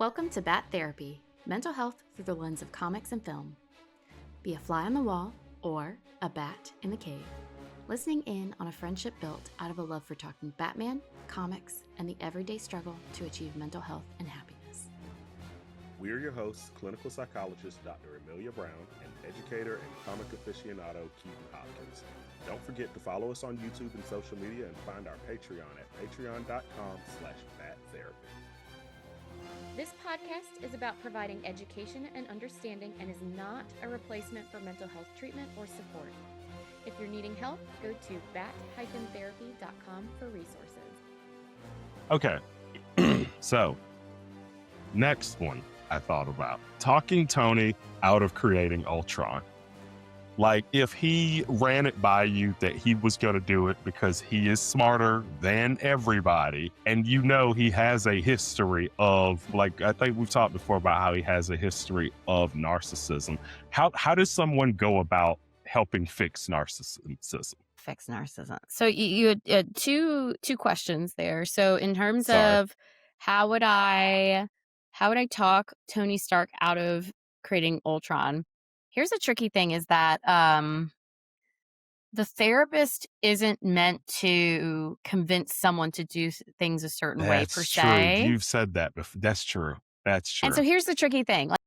Welcome to Bat Therapy, mental health through the lens of comics and film. Be a fly on the wall or a bat in the cave, listening in on a friendship built out of a love for talking Batman, comics, and the everyday struggle to achieve mental health and happiness. We're your hosts, clinical psychologist Dr. Amelia Brown and educator and comic aficionado Keaton Hopkins. Don't forget to follow us on YouTube and social media and find our Patreon at patreon.com/battherapy. This podcast is about providing education and understanding and is not a replacement for mental health treatment or support. If you're needing help, go to bat-therapy.com for resources. Okay, so next one I thought about. Talking Tony out of creating Ultron. Like, if he ran it by you that he was going to do it because he is smarter than everybody, and you know he has a history of, like, I think we've talked before about how he has a history of narcissism. How does someone go about helping fix narcissism? Fix narcissism. So you had two questions there. So in terms of how would I talk Tony Stark out of creating Ultron? Here's the tricky thing is that the therapist isn't meant to convince someone to do things a certain way per se. That's true. You've said that before. That's true. That's true. And so here's the tricky thing. Like,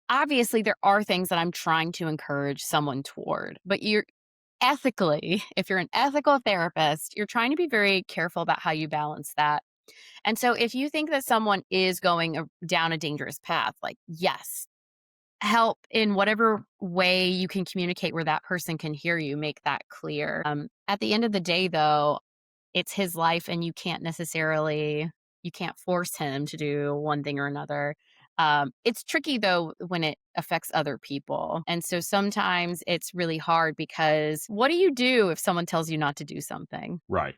obviously, there are things that I'm trying to encourage someone toward, but ethically, if you're an ethical therapist, you're trying to be very careful about how you balance that. And so if you think that someone is going down a dangerous path, like, yes, help in whatever way you can communicate where that person can hear you, make that clear. At the end of the day, though, it's his life and you can't force him to do one thing or another. It's tricky, though, when it affects other people. And so sometimes it's really hard because what do you do if someone tells you not to do something? Right.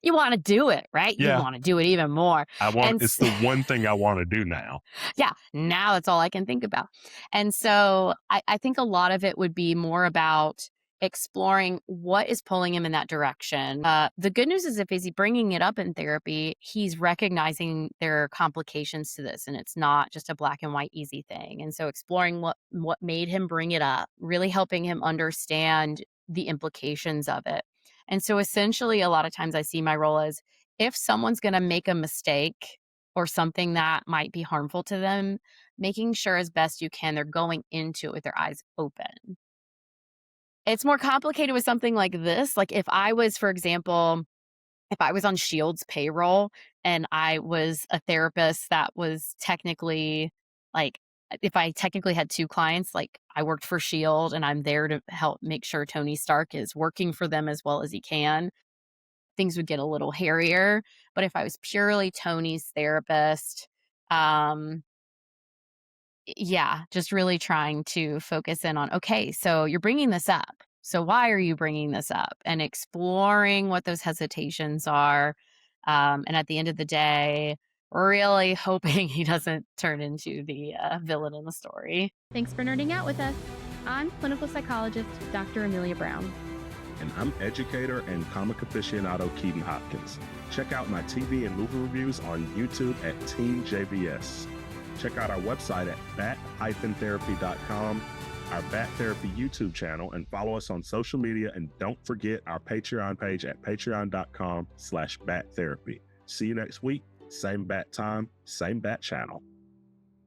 You want to do it, right? Yeah. You want to do it even more. It's the one thing I want to do now. Yeah. Now that's all I can think about. And so I think a lot of it would be more about exploring what is pulling him in that direction. The good news is if he's bringing it up in therapy, he's recognizing there are complications to this and it's not just a black and white easy thing. And so exploring what made him bring it up, really helping him understand the implications of it. And so essentially a lot of times I see my role as if someone's going to make a mistake or something that might be harmful to them, making sure as best you can they're going into it with their eyes open. It's more complicated with something like this. Like if I was, for example, if I was on Shield's payroll and I was a therapist that was technically like, if I technically had two clients, like I worked for Shield and I'm there to help make sure Tony Stark is working for them as well as he can, things would get a little hairier. But if I was purely Tony's therapist, just really trying to focus in on, okay, so you're bringing this up. So why are you bringing this up? And exploring what those hesitations are. And at the end of the day, really hoping he doesn't turn into the villain in the story. Thanks for nerding out with us. I'm clinical psychologist Dr. Amelia Brown. And I'm educator and comic aficionado Keaton Hopkins. Check out my TV and movie reviews on YouTube at Team JBS. Check out our website at bat-therapy.com, our Bat Therapy YouTube channel, and follow us on social media. And don't forget our Patreon page at patreon.com/battherapy. See you next week. Same bat time, same bat channel.